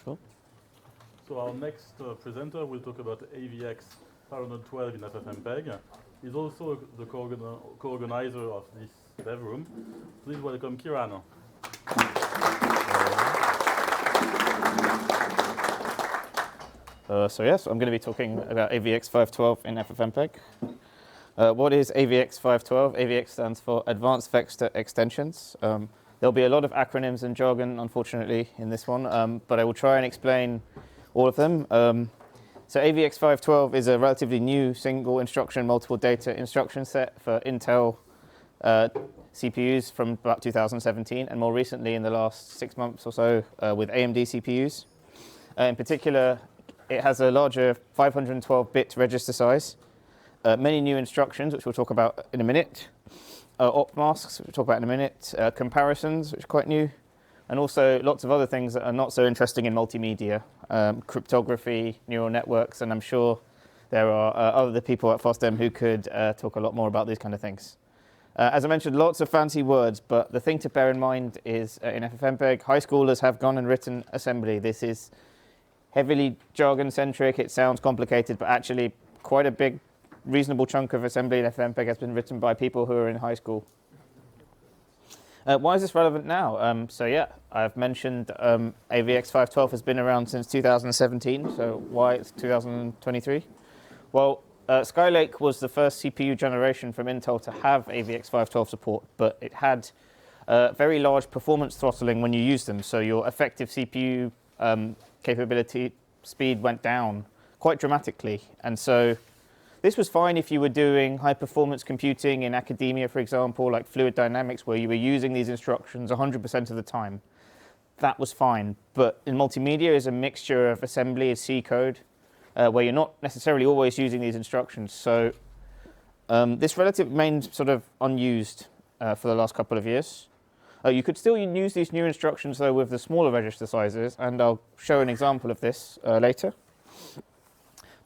Cool. So our next presenter will talk about AVX512 in FFmpeg. He's also the co-organizer of this dev room. Please welcome Kiran. So yes, I'm going to be talking about AVX512 in FFmpeg. What is AVX512? AVX stands for Advanced Vector Extensions. There'll be a lot of acronyms and jargon, unfortunately, in this one, but I will try and explain all of them. So AVX512 is a relatively new single instruction, multiple data instruction set for Intel CPUs from about 2017, and more recently in the last 6 months or so with AMD CPUs. In particular, it has a larger 512-bit register size, many new instructions, which we'll talk about in a minute, op masks, which we'll talk about in a minute, comparisons, which are quite new, and also lots of other things that are not so interesting in multimedia, cryptography, neural networks, and I'm sure there are other people at FOSDEM who could talk a lot more about these kind of things. As I mentioned, lots of fancy words, but the thing to bear in mind is in FFmpeg, high schoolers have gone and written assembly. This is heavily jargon-centric. It sounds complicated, but actually quite a big, reasonable chunk of assembly in FFmpeg has been written by people who are in high school. Why is this relevant now? So yeah, I've mentioned AVX512 has been around since 2017, so why it's 2023? Well, Skylake was the first CPU generation from Intel to have AVX512 support, but it had very large performance throttling when you use them, so your effective CPU capability speed went down quite dramatically. And so this was fine if you were doing high performance computing in academia, for example, like fluid dynamics, where you were using these instructions 100% of the time. That was fine. But in multimedia is a mixture of assembly and C code, where you're not necessarily always using these instructions. So this relative remained sort of unused for the last couple of years. You could still use these new instructions, though, with the smaller register sizes, and I'll show an example of this later.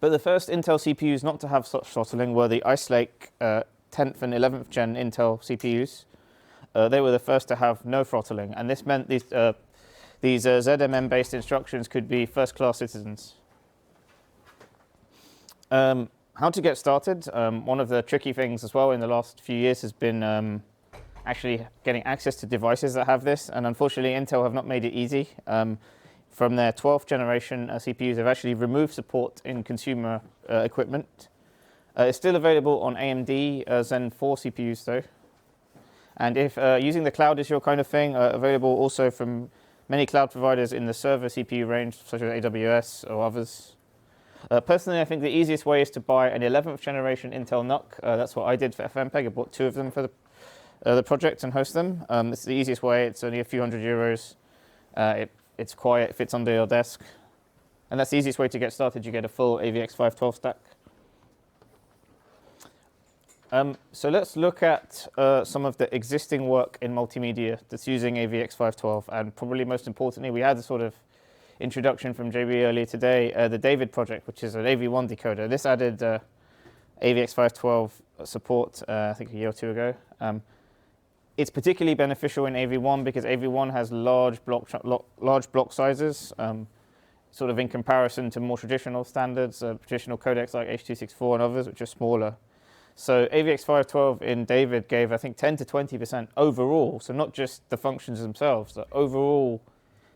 But the first Intel CPUs not to have such throttling were the Ice Lake 10th and 11th gen Intel CPUs. They were the first to have no throttling, and this meant these ZMM-based instructions could be first-class citizens. How to get started? One of the tricky things as well in the last few years has been actually getting access to devices that have this, and unfortunately Intel have not made it easy. From their 12th generation CPUs, they've actually removed support in consumer equipment. It's still available on AMD Zen 4 CPUs though. And if using the cloud is your kind of thing, available also from many cloud providers in the server CPU range, such as AWS or others. Personally, I think the easiest way is to buy an 11th generation Intel NUC. That's what I did for FFmpeg. I bought 2 of them for the project and host them. It's the easiest way. It's only a few €100. It's quiet, it fits under your desk. And that's the easiest way to get started. You get a full AVX512 stack. So let's look at some of the existing work in multimedia that's using AVX512. And probably most importantly, we had a sort of introduction from JB earlier today, the David project, which is an AV1 decoder. This added AVX512 support, I think a year or 2 ago. It's particularly beneficial in AV1 because AV1 has large block sizes, sort of in comparison to more traditional standards, traditional codecs like H.264 and others, which are smaller. So AVX512 in David gave, I think, 10 to 20% overall, so not just the functions themselves, the overall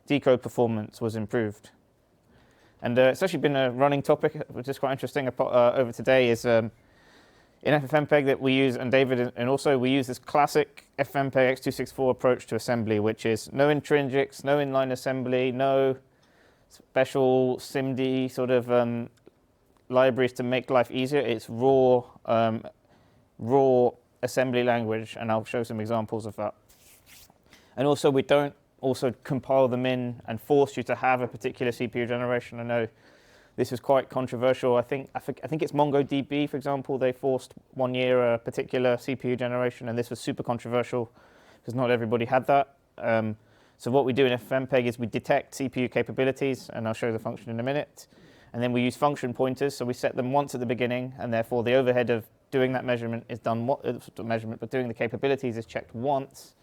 decode performance was improved. And it's actually been a running topic, which is quite interesting over today, is in FFmpeg that we use, and David, and also we use this classic FFmpeg X264 approach to assembly, which is no intrinsics, no inline assembly, no special SIMD sort of libraries to make life easier. It's raw assembly language, and I'll show some examples of that. And also we don't also compile them in and force you to have a particular CPU generation. I know this is quite controversial. I think it's MongoDB, for example. They forced 1 year a particular CPU generation, and this was super controversial because not everybody had that. So what we do in FFmpeg is we detect CPU capabilities, and I'll show you the function in a minute. And then we use function pointers, so we set them once at the beginning, and therefore the overhead of doing that measurement is done. But doing the capabilities is checked once,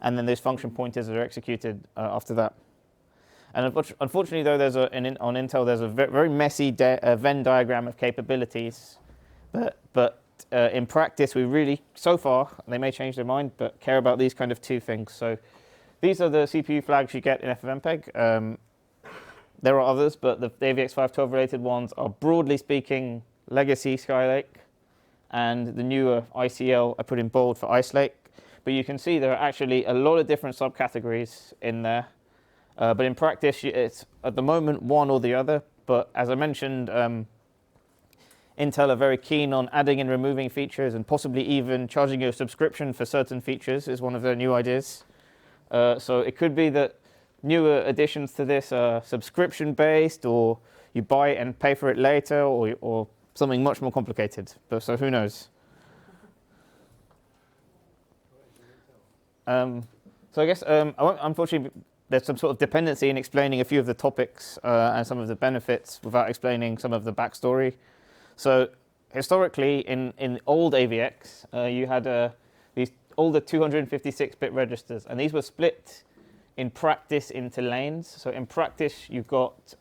and then those function pointers are executed after that. And unfortunately, though, on Intel, there's a very messy Venn diagram of capabilities. But in practice, we really, so far, they may change their mind, but care about these kind of two things. So these are the CPU flags you get in FFmpeg. There are others, but the AVX512 related ones are, broadly speaking, legacy Skylake, and the newer ICL I put in bold for Ice Lake. But you can see there are actually a lot of different subcategories in there. But in practice, it's at the moment one or the other. But as I mentioned, Intel are very keen on adding and removing features, and possibly even charging you a subscription for certain features is one of their new ideas. So it could be that newer additions to this are subscription-based, or you buy it and pay for it later, or something much more complicated. But so who knows? So I guess unfortunately, there's some sort of dependency in explaining a few of the topics and some of the benefits without explaining some of the backstory. So historically, in old AVX, you had these older 256-bit registers, and these were split in practice into lanes. So in practice, you've got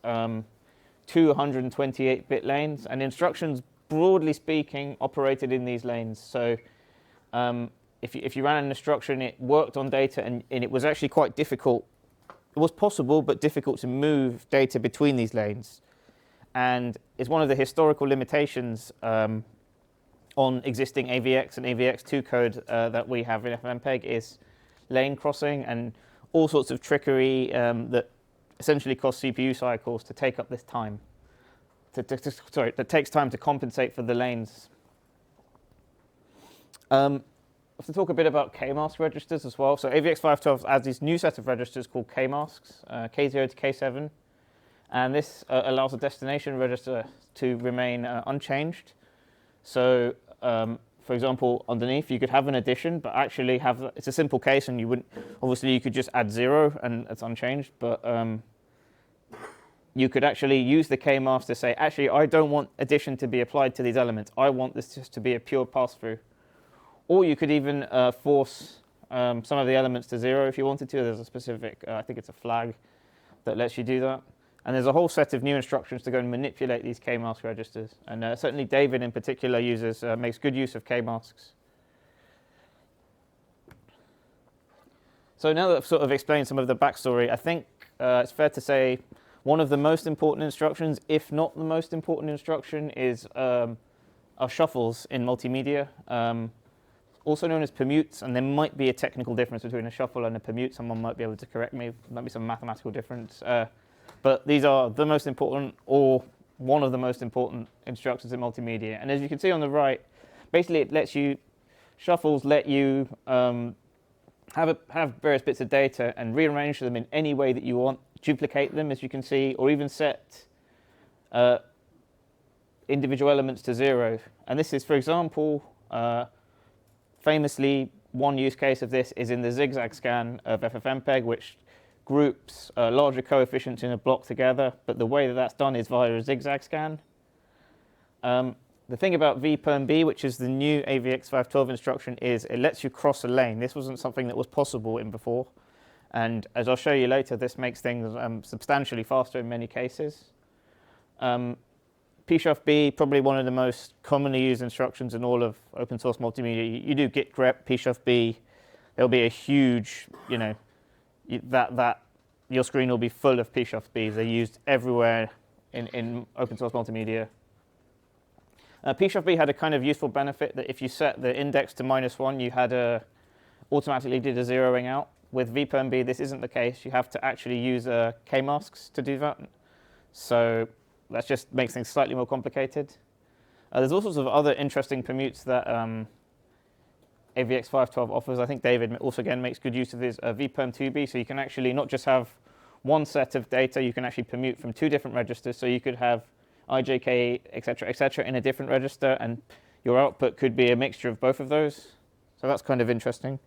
228-bit lanes, and instructions, broadly speaking, operated in these lanes. So if you ran an instruction, it worked on data, and it was actually quite difficult. It was possible, but difficult to move data between these lanes. And it's one of the historical limitations on existing AVX and AVX2 code that we have in FFmpeg is lane crossing and all sorts of trickery that essentially costs CPU cycles to take up this time. That takes time to compensate for the lanes. I have to talk a bit about K-mask registers as well. So AVX512 adds this new set of registers called K-masks, K0 to K7. And this allows the destination register to remain unchanged. So, for example, underneath you could have an addition, but actually it's a simple case, and you wouldn't. Obviously, you could just add 0 and it's unchanged. But you could actually use the K-mask to say, actually, I don't want addition to be applied to these elements. I want this just to be a pure pass-through. Or you could even force some of the elements to 0 if you wanted to. There's a specific, I think it's a flag that lets you do that. And there's a whole set of new instructions to go and manipulate these K-mask registers. And certainly David in particular makes good use of K-masks. So now that I've sort of explained some of the backstory, I think it's fair to say one of the most important instructions, if not the most important instruction, is our shuffles in multimedia, also known as permutes. And there might be a technical difference between a shuffle and a permute. Someone might be able to correct me. There might be some mathematical difference. But these are the most important, or one of the most important instructions in multimedia. And as you can see on the right, basically it lets you, shuffles let you have various bits of data and rearrange them in any way that you want, duplicate them, as you can see, or even set individual elements to 0. And this is, for example, famously, one use case of this is in the zigzag scan of FFmpeg, which groups larger coefficients in a block together, but the way that that's done is via a zigzag scan. The thing about FFmpeg, which is the new AVX512 instruction, is it lets you cross a lane. This wasn't something that was possible in before. And as I'll show you later, this makes things substantially faster in many cases. pshuffb, probably one of the most commonly used instructions in all of open source multimedia. You do git grep, pshuffb, there'll be a huge, your screen will be full of pshuffbs. They're used everywhere in open source multimedia. pshuffb had a kind of useful benefit that if you set the index to -1, you had automatically did a zeroing out. With FFmpeg, this isn't the case. You have to actually use K-masks to do that. So that just makes things slightly more complicated. There's all sorts of other interesting permutes that AVX512 offers. I think David also again makes good use of his FFmpeg, so you can actually not just have one set of data, you can actually permute from 2 different registers. So you could have IJK, etc., in a different register, and your output could be a mixture of both of those. So that's kind of interesting.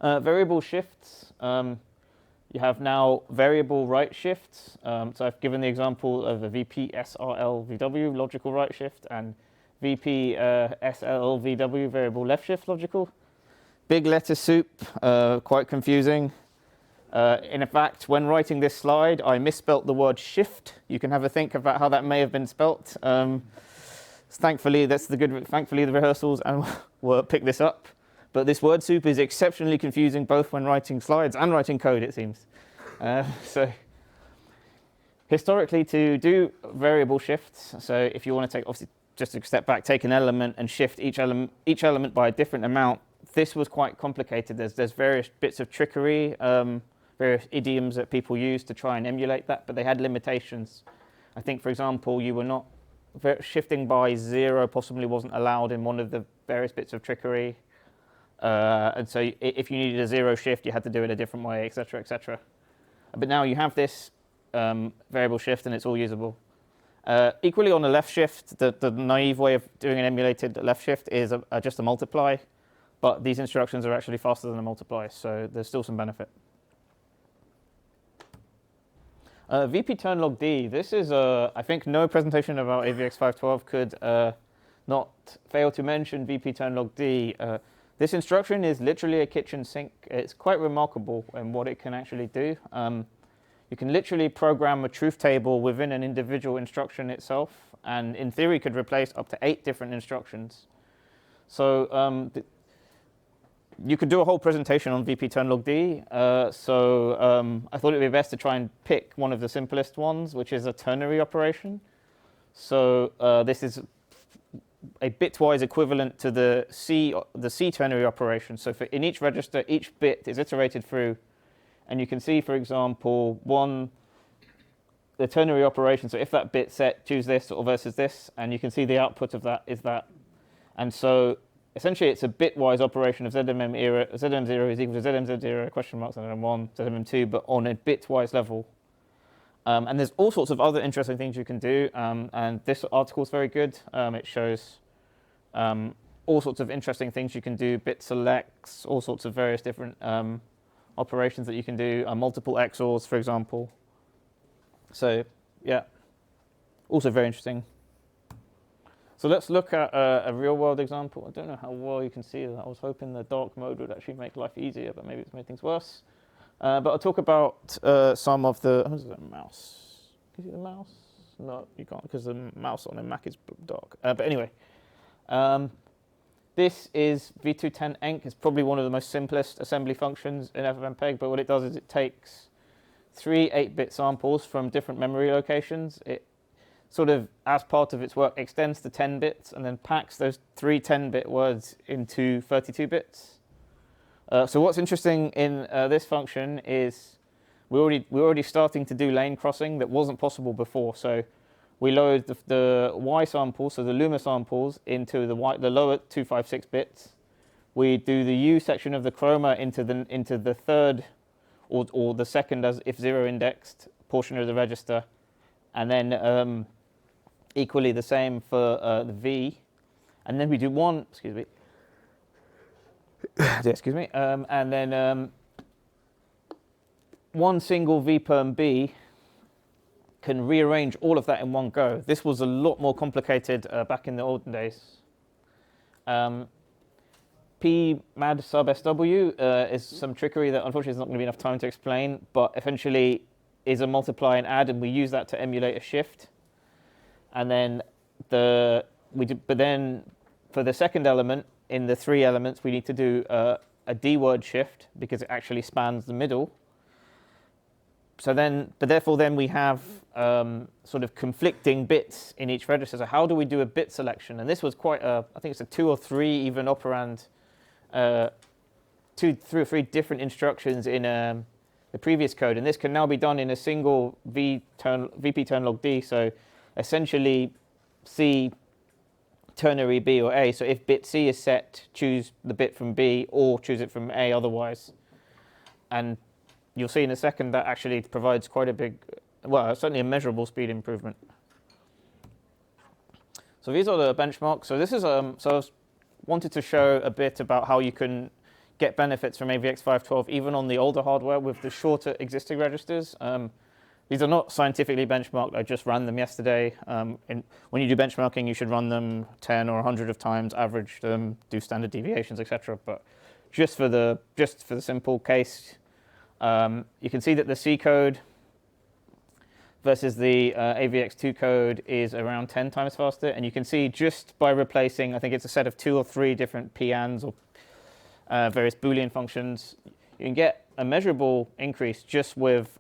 Variable shifts. You have now variable write shifts. So I've given the example of a VP SRL VW logical write shift and VP SL VW variable left shift logical. Big letter soup, quite confusing. In fact, when writing this slide, I misspelt the word shift. You can have a think about how that may have been spelt. Thankfully, thankfully, the rehearsals will pick this up. But this word soup is exceptionally confusing both when writing slides and writing code, it seems. So historically, to do variable shifts, so if you want to take, obviously, just to step back, take an element and shift each element by a different amount, this was quite complicated. There's various bits of trickery, various idioms that people use to try and emulate that, but they had limitations. I think, for example, you were not shifting by 0 possibly wasn't allowed in one of the various bits of trickery. And so if you needed a 0 shift, you had to do it a different way, etc., etc. But now you have this variable shift and it's all usable. Equally on the left shift, the naive way of doing an emulated left shift is just a multiply, but these instructions are actually faster than a multiply, so there's still some benefit. VP turn log D, this is, I think no presentation about AVX512 could not fail to mention VP turn log D. This instruction is literally a kitchen sink. It's quite remarkable in what it can actually do. You can literally program a truth table within an individual instruction itself, and in theory could replace up to 8 different instructions. So you could do a whole presentation on VP turn log D. I thought it would be best to try and pick one of the simplest ones, which is a ternary operation. So this is a bitwise equivalent to the C ternary operation. So in each register, each bit is iterated through, and you can see, for example, the ternary operation. So if that bit set, choose this or versus this, and you can see the output of that is that. And so essentially, it's a bitwise operation of ZMM0 is equal to ZMZ0 question mark ZMM1 ZMM2, but on a bitwise level. And there's all sorts of other interesting things you can do, and this article is very good. It shows all sorts of interesting things you can do, bit selects, all sorts of various different operations that you can do, multiple XORs, for example. So, yeah, also very interesting. So let's look at a real-world example. I don't know how well you can see that. I was hoping the dark mode would actually make life easier, but maybe it's made things worse. But I'll talk about some of the... Who's the mouse? Can you see the mouse? No, you can't, because the mouse on a Mac is dark. But anyway, this is v210enc. It's probably one of the most simplest assembly functions in FFmpeg, but what it does is it takes 3 8-bit samples from different memory locations. It sort of, as part of its work, extends to 10 bits and then packs those 3 10-bit words into 32 bits. So what's interesting in this function is we're already starting to do lane crossing that wasn't possible before. So we load the Y samples, so the Luma samples, into the lower 256 bits. We do the U section of the chroma into the third or the second as if 0 indexed portion of the register, and then equally the same for the V, and then we do one. Excuse me. And then one single vperm B can rearrange all of that in one go. This was a lot more complicated back in the olden days. P-mad sub SW is some trickery that unfortunately is not going to be enough time to explain, but essentially is a multiply and add, and we use that to emulate a shift. And then but then for the second element, in the 3 elements, we need to do a D-word shift because it actually spans the middle. So then, but therefore then we have sort of conflicting bits in each register. So how do we do a bit selection? And this was quite I think it's a 2 or 3 even operand, 3 or 3 different instructions in the previous code. And this can now be done in a single VP turn log D. So essentially C ternary B or A. So if bit C is set, choose the bit from B or choose it from A otherwise. And you'll see in a second that actually provides quite a big, well, certainly a measurable speed improvement. So these are the benchmarks. So this is so I wanted to show a bit about how you can get benefits from AVX512 even on the older hardware with the shorter existing registers. These are not scientifically benchmarked. I just ran them yesterday. When you do benchmarking, you should run them 10 or 100 of times, average them, do standard deviations, etc. But just for the simple case, You can see that the C code versus the AVX2 code is around 10 times faster. And you can see just by replacing, I think it's a set of 2 or 3 different PANs or various Boolean functions, you can get a measurable increase just with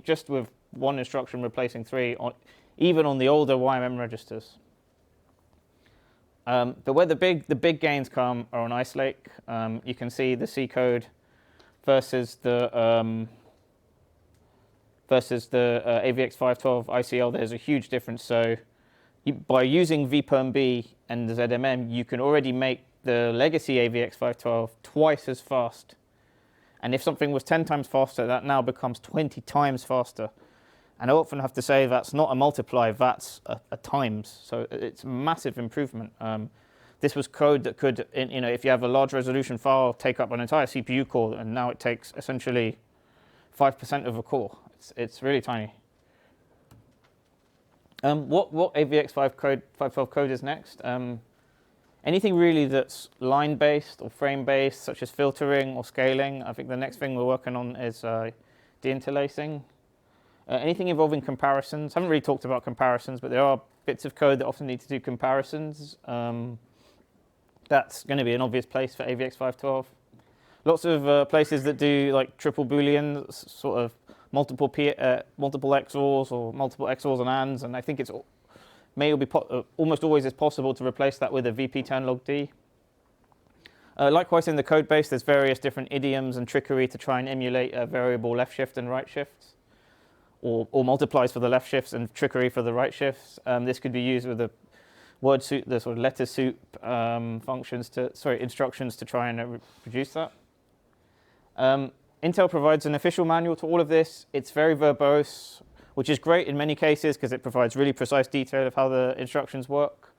just with one instruction replacing 3, even on the older YMM registers. But where the big gains come are on Ice Lake. You can see the C code versus the AVX512 ICL. There's a huge difference. So by using FFmpeg and the ZMM, you can already make the legacy AVX512 twice as fast. And if something was 10 times faster, that now becomes 20 times faster. And I often have to say that's not a multiply, that's a times. So it's a massive improvement. This was code that could, if you have a large resolution file, take up an entire CPU core, and now it takes essentially 5% of a core. It's really tiny. What AVX512 code is next? Anything really that's line-based or frame-based, such as filtering or scaling. I think the next thing we're working on is deinterlacing. Anything involving comparisons. Haven't really talked about comparisons, but there are bits of code that often need to do comparisons. That's going to be an obvious place for AVX512. Lots of places that do like triple Boolean, sort of multiple XORs or multiple XORs and ANDs, and I think it's almost always is possible to replace that with a VP10logD. Likewise, in the code base, there's various different idioms and trickery to try and emulate a variable left shift and right shifts, or multiplies for the left shifts and trickery for the right shifts. This could be used with the word soup, the sort of letter soup instructions to try and reproduce that. Intel provides an official manual to all of this. It's very verbose, which is great in many cases because it provides really precise detail of how the instructions work,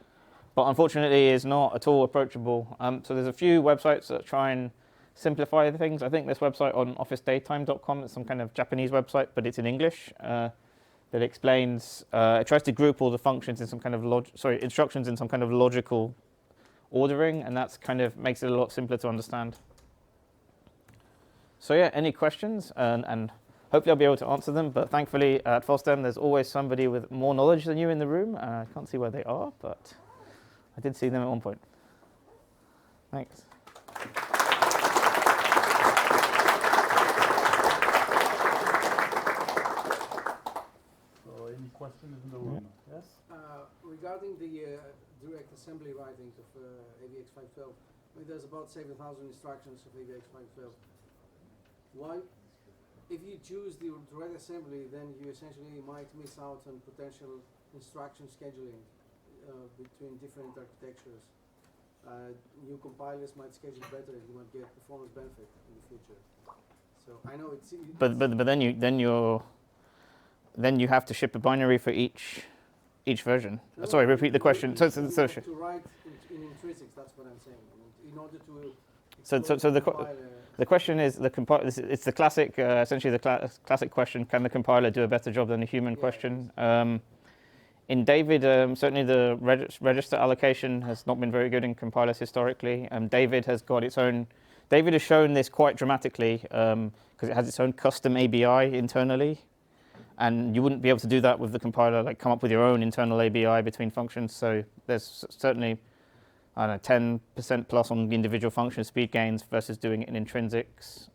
but unfortunately is not at all approachable. So there's a few websites that try and simplify the things. I think this website on officedaytime.com is some kind of Japanese website, but it's in English, that explains, it tries to group all the functions in some kind of instructions in some kind of logical ordering, and that's kind of makes it a lot simpler to understand. So yeah, any questions? And hopefully I'll be able to answer them, but thankfully at FOSDEM there's always somebody with more knowledge than you in the room. I can't see where they are, but I did see them at one point. Thanks. So any questions in the room? Yeah. Yes? Regarding the direct assembly writings of AVX512, there's about 7,000 instructions of AVX512. Why? If you choose the direct assembly, then you essentially might miss out on potential instruction scheduling between different architectures. New compilers might schedule better, you might get performance benefit in the future. So I know it's but then you have to ship a binary for each version. No, Sorry, repeat the question. To write in intrinsics, that's what I'm saying. In order to the question is it's the classic, essentially the classic question: can the compiler do a better job than a human? Question. In David, certainly the register allocation has not been very good in compilers historically. David has got its own. David has shown this quite dramatically because it has its own custom ABI internally, and you wouldn't be able to do that with the compiler. Like come up with your own internal ABI between functions. So there's certainly, I don't know, 10% plus on the individual function speed gains versus doing it in intrinsics.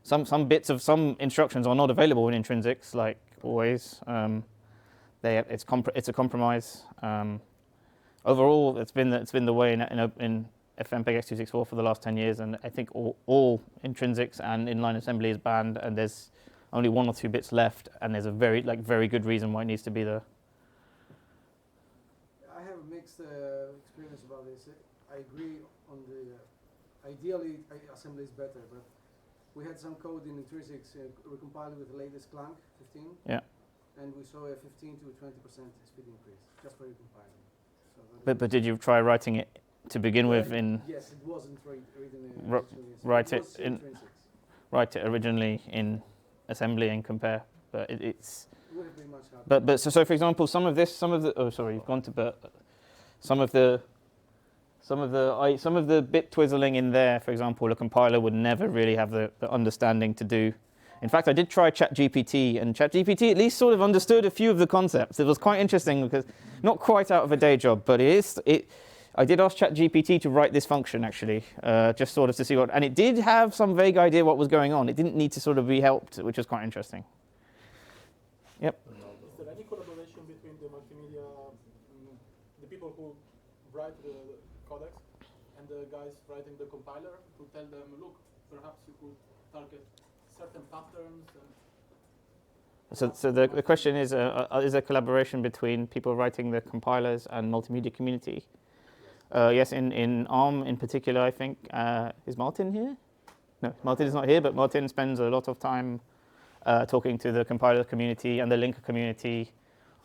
Some bits of some instructions are not available in intrinsics, like always. It's a compromise. Overall, it's been the way in FFmpeg X264 for the last 10 years, and I think all intrinsics and inline assembly is banned, and there's only 1 or 2 bits left, and there's a very good reason why it needs to be there. I have a mixed experience about this. I agree on the ideally assembly is better, but we had some code in intrinsics recompiled with the latest Clang 15. Yeah. And we saw a 15 to 20% speed increase just for recompiling. So but did you try writing it to begin with in? Yes, it wasn't written in write it originally in assembly and compare, but it's. Would have been much harder. But so for example, some of the Some of the bit twizzling in there, for example, a compiler would never really have the understanding to do. In fact, I did try ChatGPT, and ChatGPT at least sort of understood a few of the concepts. It was quite interesting because not quite out of a day job, but I did ask ChatGPT to write this function actually, just sort of to see what, and it did have some vague idea what was going on. It didn't need to sort of be helped, which was quite interesting. Yep. Is there any collaboration between the multimedia, the people who write the codecs and the guys writing the compiler to tell them, look, perhaps you could target certain patterns? So the question is there collaboration between people writing the compilers and multimedia community? Yes, in ARM in particular, I think. Is Martin here? No, Martin is not here, but Martin spends a lot of time talking to the compiler community and the linker community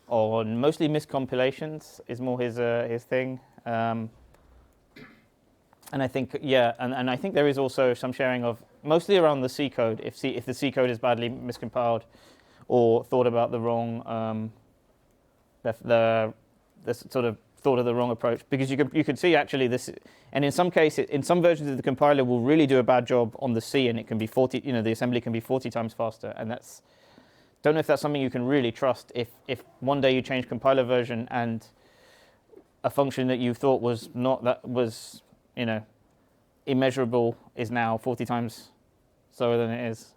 on mostly miscompilations is more his thing. And I think, yeah, and I think there is also some sharing of, mostly around the C code, if the C code is badly miscompiled or thought about the wrong, the sort of thought of the wrong approach, because you could see actually this, and in some cases, in some versions of the compiler will really do a bad job on the C, and it can be 40, the assembly can be 40 times faster, and don't know if that's something you can really trust if one day you change compiler version and a function that you thought was immeasurable is now 40 times slower than it is.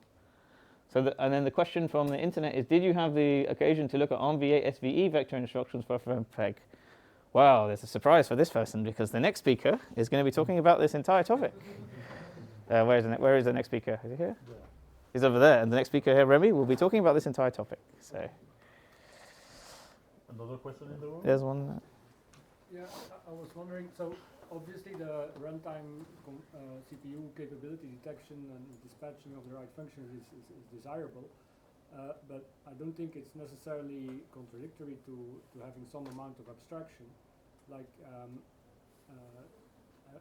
So and then the question from the internet is, did you have the occasion to look at ARMv8 SVE vector instructions for FFmpeg? Wow, there's a surprise for this person, because the next speaker is going to be talking about this entire topic. Where is the next speaker? Is he here? Yeah. He's over there. And the next speaker here, Remy, will be talking about this entire topic. So. Another question in the room? There's one. Yeah, I was wondering, so obviously the runtime CPU capability detection and dispatching of the right functions is desirable, but I don't think it's necessarily contradictory to having some amount of abstraction. Like,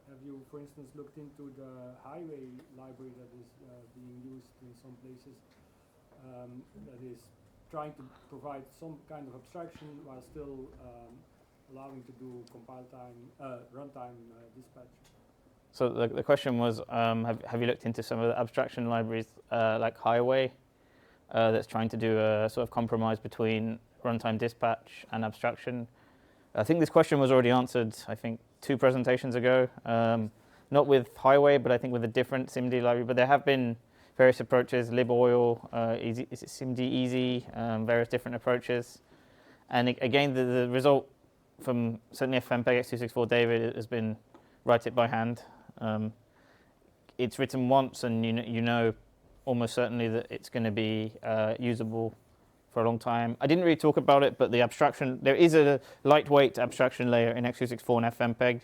have you, for instance, looked into the highway library that is being used in some places, that is trying to provide some kind of abstraction while still allowing to do compile time, runtime dispatch? So the question was, have you looked into some of the abstraction libraries like Highway that's trying to do a sort of compromise between runtime dispatch and abstraction? I think this question was already answered, I think, 2 presentations ago. Not with Highway, but I think with a different SIMD library. But there have been various approaches, liboil, is it SIMD easy, various different approaches. And again, the result from certainly FFmpeg X264 David has been write it by hand. It's written once, and you know almost certainly that it's going to be usable for a long time. I didn't really talk about it, but the abstraction, there is a lightweight abstraction layer in X264 and FFmpeg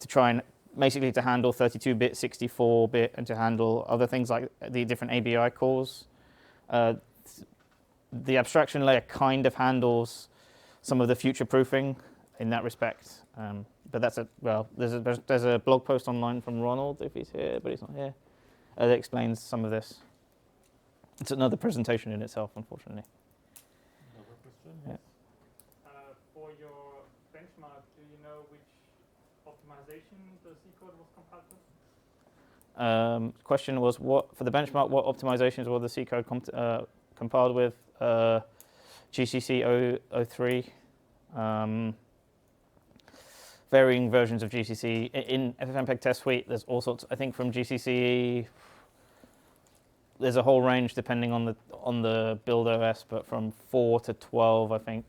to try and basically to handle 32-bit, 64-bit, and to handle other things like the different ABI calls. The abstraction layer kind of handles some of the future proofing in that respect. But that's there's a blog post online from Ronald, if he's here, but he's not here, that explains some of this. It's another presentation in itself, unfortunately. Another question? Yeah. For your benchmark, do you know which optimization the C code was compiled with? Question was, for the benchmark, what optimizations were the C code compiled with? GCC 03. Varying versions of GCC. In FFmpeg test suite, there's all sorts, I think from GCC, there's a whole range depending on the build OS, but from 4 to 12, I think.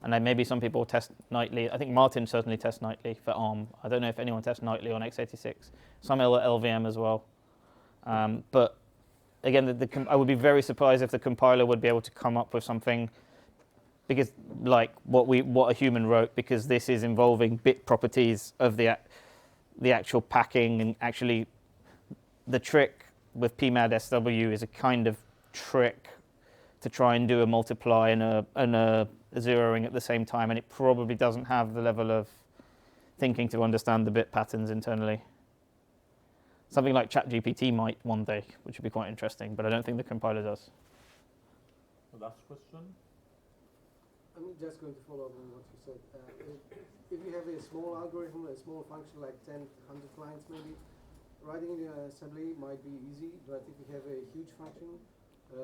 And then maybe some people test nightly. I think Martin certainly tests nightly for ARM. I don't know if anyone tests nightly on x86. Some LVM as well. But again, I would be very surprised if the compiler would be able to come up with something, because like what a human wrote, because this is involving bit properties of the actual packing, and actually the trick with PMAD SW is a kind of trick to try and do a multiply and a zeroing at the same time, and it probably doesn't have the level of thinking to understand the bit patterns internally. Something like ChatGPT might one day, which would be quite interesting, but I don't think the compiler does. The last question. I'm just going to follow up on what you said. If you have a small algorithm, a small function like 10, 100 lines maybe, writing in assembly might be easy, but if you have a huge function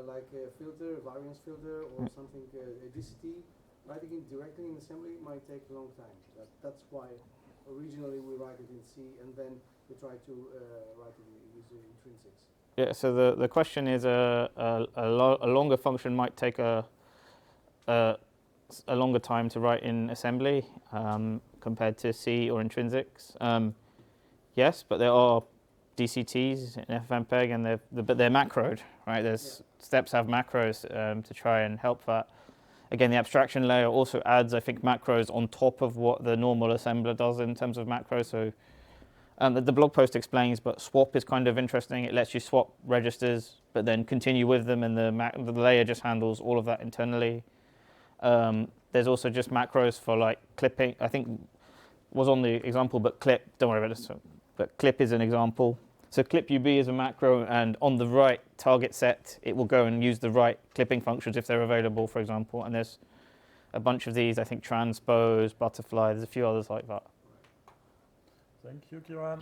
like a filter, a variance filter, or something, a DCT, writing it directly in assembly might take a long time. That's why originally we write it in C, and then we try to write it using intrinsics. Yeah, so the question is a longer function might take a longer time to write in assembly compared to C or intrinsics. Yes, but there are DCTs in FFmpeg, and but they're macroed, right? There's steps have macros to try and help that. Again, the abstraction layer also adds, I think, macros on top of what the normal assembler does in terms of macros. So the blog post explains, but swap is kind of interesting. It lets you swap registers, but then continue with them, and the layer just handles all of that internally. There's also just macros for like clipping. I think was on the example, but clip, don't worry about this. But clip is an example. So clip UB is a macro, and on the right target set, it will go and use the right clipping functions if they're available, for example. And there's a bunch of these, I think transpose, butterfly, there's a few others like that. Thank you, Kiran.